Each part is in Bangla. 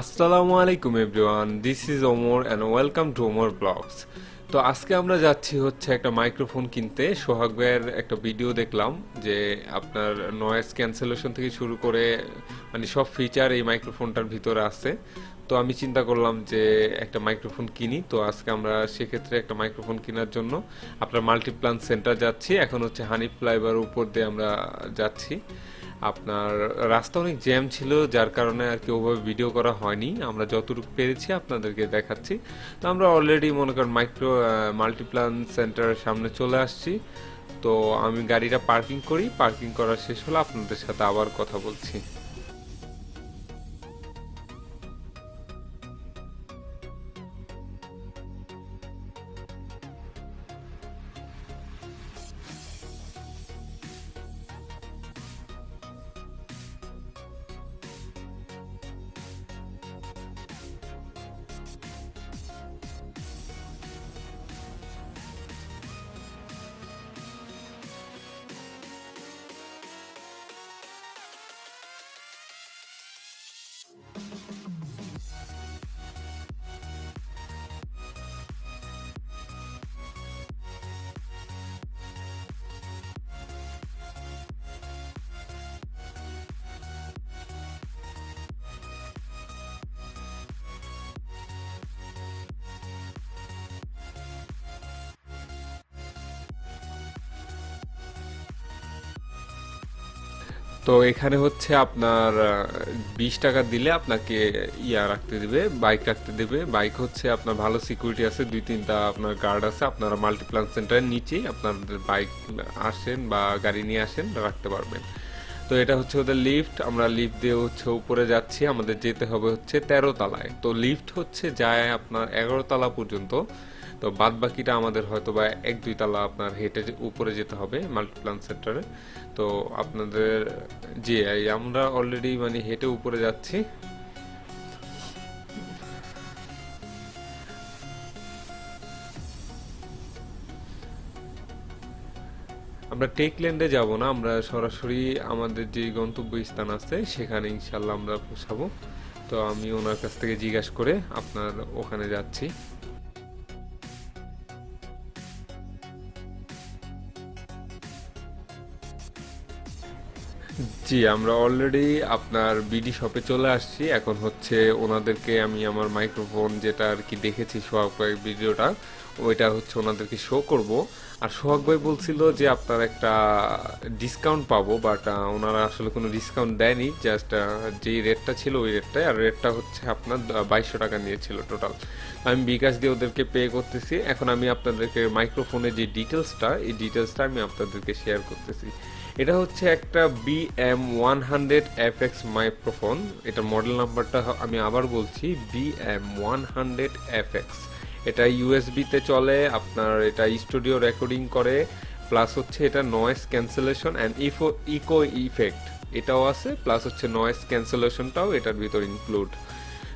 আসসালামু আলাইকুম everyone, this is Omar and welcome to Omar blogs. তো আজকে আমরা যাচ্ছি হচ্ছে একটা মাইক্রোফোন কিনতে। সোহাগ ভাইয়ের একটা ভিডিও দেখলাম যে আপনার নয়েজ ক্যান্সেলেশন থেকে শুরু করে মানে সব ফিচার এই মাইক্রোফোনটার ভিতরে আছে। তো আমি চিন্তা করলাম যে একটা মাইক্রোফোন কিনি। তো আজকে আমরা সেক্ষেত্রে একটা মাইক্রোফোন কেনার জন্য আপনার মাল্টিপ্লান সেন্টার যাচ্ছি। এখন হচ্ছে হানি ফ্লাইওভার উপর দিয়ে আমরা যাচ্ছি। আপনার রাস্তা অনেক জ্যাম ছিল, যার কারণে আর কি ওভাবে ভিডিও করা হয়নি। আমরা যতটুকু পেরেছি আপনাদেরকে দেখাচ্ছি। তো আমরা অলরেডি মনে করেন মাল্টিপ্লান সেন্টারের সামনে চলে আসছি। তো আমি গাড়িটা পার্কিং করি, পার্কিং করা শেষ হলে আপনাদের সাথে আবার কথা বলছি। তো এখানে হচ্ছে আপনার 20 টাকা দিলে আপনাকে রাখতে দিবে, বাইক রাখতে দেবে। বাইক হচ্ছে আপনার ভালো সিকিউরিটি আছে, 2-3টা আপনার গার্ড আছে। আপনারা মাল্টিপ্লান সেন্টারের নিচেই আপনাদের বাইক আসেন বা গাড়ি নিয়ে আসেন, রাখতে পারবেন। তো এটা হচ্ছে ওদের লিফট। আমরা লিফট দিয়ে হচ্ছে উপরে যাচ্ছি। আমাদের যেতে হবে হচ্ছে 13 তলায়। তো লিফট হচ্ছে যায় আপনার 11 তলা পর্যন্ত। তো বাদ বাকিটা আমাদের হয়তো বা 1-2 তলা আপনার হেঁটে উপরে যেতে হবে মাল্টিপ্লান সেন্টারে। তো আপনাদের আমরা অলরেডি মানে হেঁটে উপরে যাচ্ছি। আমরা টেকল্যান্ডে যাব না, আমরা সরাসরি আমাদের যে গন্তব্য স্থান আছে সেখানে ইনশাল্লাহ আমরা পৌঁছাবো। তো আমি ওনার কাছ থেকে জিজ্ঞাসা করে আপনার ওখানে যাচ্ছি। জি, আমরা অলরেডি আপনার বিডি শপে চলে আসছি। এখন হচ্ছে ওনাদেরকে আমি আমার মাইক্রোফোন যেটা আর কি দেখেছি সোহাগ ভাইয়ের ভিডিওটা, ওইটা হচ্ছে ওনাদেরকে শো করব। আর সোহাগ ভাই বলছিল যে আপনার একটা ডিসকাউন্ট পাবো, বাট ওনারা আসলে কোনো ডিসকাউন্ট দেয়নি। জাস্ট যেই রেটটা ছিল ওই রেটটাই, আর রেটটা হচ্ছে আপনার 2200 টাকা নিয়েছিল টোটাল। আমি বিকাশ দিয়ে ওদেরকে পে করতেছি। এখন আমি আপনাদেরকে মাইক্রোফোনের যে ডিটেলসটা, এই ডিটেলসটা আমি আপনাদেরকে শেয়ার করতেছি। এটা হচ্ছে একটা BM100FX মাইক্রোফোন। এটা মডেল নাম্বারটা আমি আবার বলছি, BM100FX। এটা ইউএসবিতে চলে আপনার, এটা স্টুডিও রেকর্ডিং করে, প্লাস হচ্ছে এটা noise cancellation and echo effect এটাও আছে, প্লাস হচ্ছে নয়েজ ক্যান্সেলেশনটাও এটার ভিতর ইনক্লুড।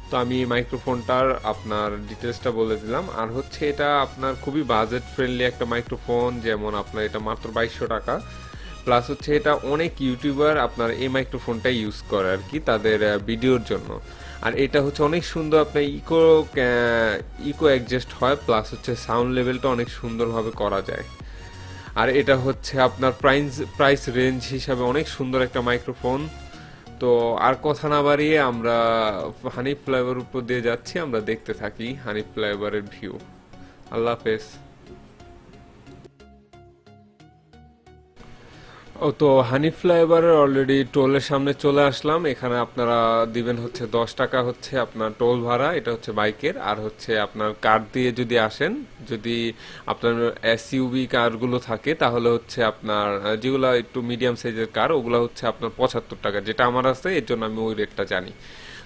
তো আমি মাইক্রোফোনটার আপনার ডিটেলসটা বলে দিলাম। আর হচ্ছে এটা আপনার খুবই বাজেট ফ্রেন্ডলি একটা মাইক্রোফোন, যেমন আপনার এটা মাত্র 2200 টাকা। প্লাস হচ্ছে এটা অনেক ইউটিউবার আপনার এই মাইক্রোফোনটা ইউজ করে আর কি তাদের ভিডিওর জন্য। আর এটা হচ্ছে অনেক সুন্দর, আপনার ইকো অ্যাডজাস্ট হয়, প্লাস হচ্ছে সাউন্ড লেভেলটা অনেক সুন্দরভাবে করা যায়। আর এটা হচ্ছে আপনার প্রাইস রেঞ্জ হিসাবে অনেক সুন্দর একটা মাইক্রোফোন। তো আর কথা না বাড়িয়ে আমরা হানি ফ্লাইওভার উপর দিয়ে যাচ্ছি, আমরা দেখতে থাকি হানি ফ্লাইওভারের ভিউ। আল্লাহ হাফেজ। ও তো হানি ফ্লাইওভারের অলরেডি টোলের সামনে চলে আসলাম। এখানে আপনারা দিবেন হচ্ছে 10 টাকা হচ্ছে আপনার টোল ভাড়া, এটা হচ্ছে বাইকের। আর হচ্ছে আপনার কার দিয়ে যদি আসেন, যদি আপনার এসইউভি কারগুলো থাকে তাহলে হচ্ছে আপনার যেগুলো একটু মিডিয়াম সাইজের কার, ওগুলো হচ্ছে আপনার 75 টাকা, যেটা আমার আছে এর জন্য আমি ওই রেটটা জানি।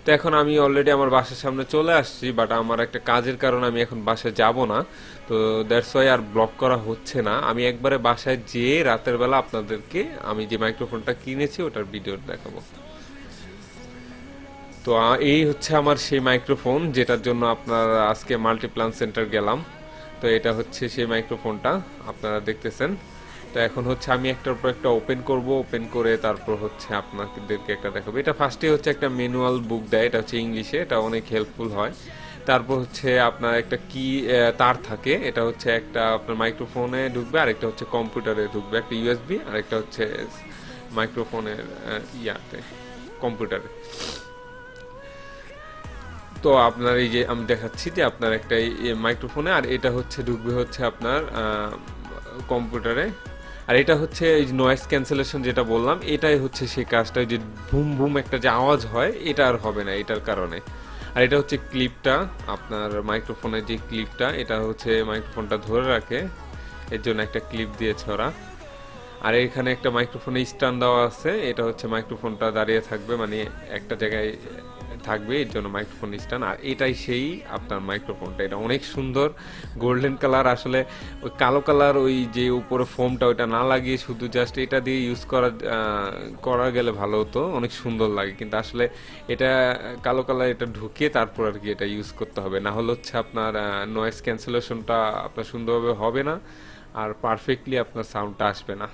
তো এখন আমি অলরেডি আমার বাসার সামনে চলে আসছি, বাট আমার একটা কাজের কারণে আমি এখন বাসায় যাব না। তো দ্যাটস ওয়াই আর ব্লক করা হচ্ছে না। আমি একবারে বাসায় যেয়ে রাতের বেলা আপনাদেরকে আমি যে মাইক্রোফোনটা কিনেছি ওটার ভিডিও দেখাবো। তো এই হচ্ছে আমার সেই মাইক্রোফোন যেটার জন্য আপনার আজকে মাল্টিপ্লান সেন্টার গেলাম। তো এটা হচ্ছে সেই মাইক্রোফোনটা আপনারা দেখতেছেন। তো এখন হচ্ছে আমি একটার পর একটা ওপেন করব, ওপেন করে তারপর হচ্ছে আপনাদেরকে একটা দেখাবো। এটা ফার্স্টে হচ্ছে একটা ম্যানুয়াল বুক দেয়, এটা হচ্ছে ইংলিশে, এটা অনেক হেল্পফুল হয়। তারপর হচ্ছে আপনার একটা কি তার থাকে, এটা হচ্ছে একটা আপনার মাইক্রোফোনে ঢুকবে, আর একটা হচ্ছে কম্পিউটারে ঢুকবে, একটা ইউএসবি, আর একটা হচ্ছে মাইক্রোফোনের ইয়াতে কম্পিউটারে। তো আপনার এই যে আমি দেখাচ্ছি যে আপনার একটা মাইক্রোফোনে, আর এটা হচ্ছে ঢুকবে হচ্ছে আপনার কম্পিউটারে। আর এটা হচ্ছে এই নয়েজ ক্যান্সেলেশন যেটা বললাম, এটাই হচ্ছে সেই কাজটা, ওই যে বুম বুম একটা যে আওয়াজ হয় এটা আর হবে না এটার কারণে। আর এটা হচ্ছে ক্লিপটা, আপনার মাইক্রোফোনের যে ক্লিপটা, এটা হচ্ছে মাইক্রোফোনটা ধরে রাখে, এর জন্য একটা ক্লিপ দিয়েছে ওরা। আর এখানে একটা মাইক্রোফোনে স্ট্যান্ড দেওয়া আছে, এটা হচ্ছে মাইক্রোফোনটা দাঁড়িয়ে থাকবে, মানে একটা জায়গায় থাকবে, এর জন্য মাইক্রোফোন স্ট্যান্ড। আর এটাই সেই আপনার মাইক্রোফোনটা, এটা অনেক সুন্দর গোল্ডেন কালার। আসলে ওই কালো কালার ওই যে উপরে ফোমটা ওইটা না লাগিয়ে শুধু জাস্ট এটা দিয়ে ইউজ করা গেলে ভালো হতো, অনেক সুন্দর লাগে। কিন্তু আসলে এটা কালো কালার এটা ঢুকিয়ে তারপর আর কি এটা ইউজ করতে হবে, না হলে হচ্ছে আপনার নয়েজ ক্যান্সেলেশনটা আপনার সুন্দরভাবে হবে না, আর পারফেক্টলি আপনার সাউন্ডটা আসবে না।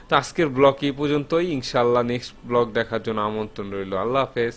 তো আজকের ব্লগ এই পর্যন্তই, ইনশাল্লাহ নেক্সট ব্লগ দেখার জন্য আমন্ত্রণ রইল। আল্লাহ হাফেজ।